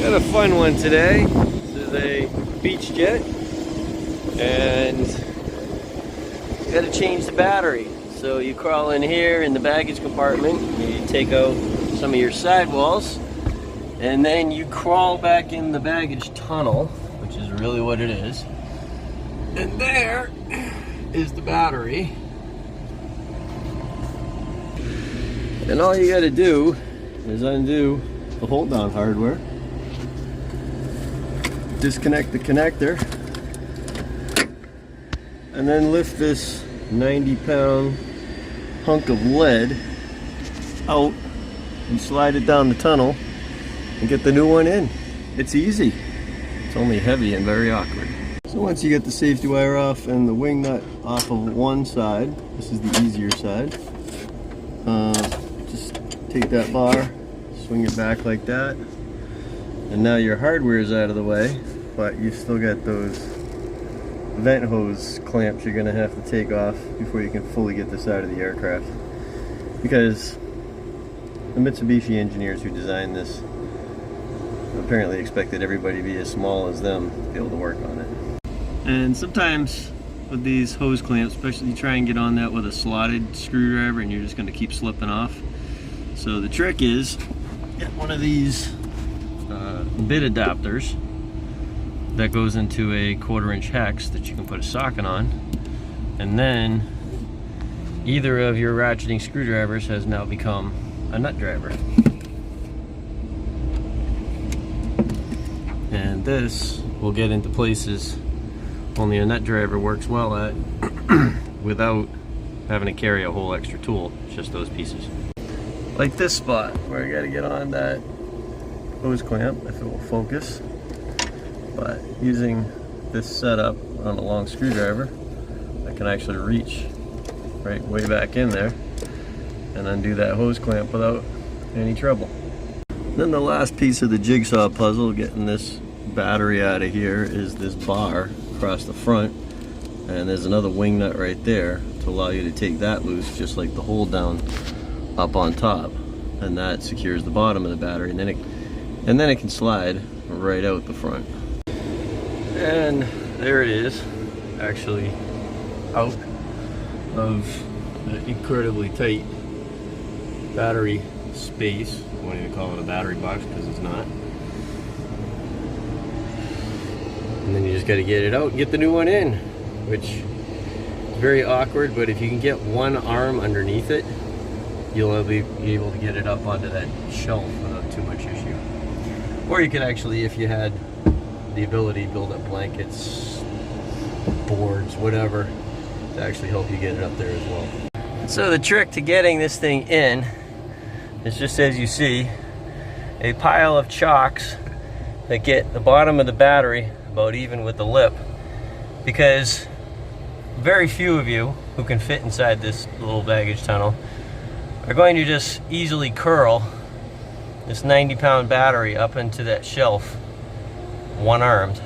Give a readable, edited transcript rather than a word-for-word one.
Got a fun one today. This is a Beechjet, and you got to change the battery. So you crawl in here in the baggage compartment, you take out some of your sidewalls, and then you crawl back in the baggage tunnel, which is really what it is. And there is the battery. And all you got to do is undo the hold down hardware, disconnect the connector, and then lift this 90-pound hunk of lead out and slide it down the tunnel and get the new one in. It's easy. It's only heavy and very awkward. So once you get the safety wire off and the wing nut off of one side, this is the easier side, just take that bar, swing it back like that, and now your hardware is out of the way, but you still got those vent hose clamps you're going to have to take off before you can fully get this out of the aircraft, because the Mitsubishi engineers who designed this apparently expected everybody to be as small as them to be able to work on it. And sometimes with these hose clamps, especially you try and get on that with a slotted screwdriver and you're just going to keep slipping off. So the trick is get one of these bit adapters that goes into a 1/4-inch hex that you can put a socket on, and then either of your ratcheting screwdrivers has now become a nut driver. And this will get into places only a nut driver works well at without having to carry a whole extra tool. It's just those pieces. Like this spot where I gotta get on that hose clamp if it will focus. But using this setup on a long screwdriver, I can actually reach right way back in there and undo that hose clamp without any trouble. Then the last piece of the jigsaw puzzle, getting this battery out of here, is this bar across the front, and there's another wing nut right there to allow you to take that loose, just like the hold down up on top, and that secures the bottom of the battery, and then it can slide right out the front. And there it is, actually out of the incredibly tight battery space. I won't even call it a battery box because it's not. And then you just got to get it out and get the new one in, which is very awkward, but if you can get one arm underneath it, you'll be able to get it up onto that shelf without too much issue. Or you could actually, if you had the ability, build up blankets, boards, whatever, to actually help you get it up there as well. So the trick to getting this thing in is just as you see, a pile of chocks that get the bottom of the battery about even with the lip, because very few of you who can fit inside this little baggage tunnel are going to just easily curl this 90-pound battery up into that shelf one-armed.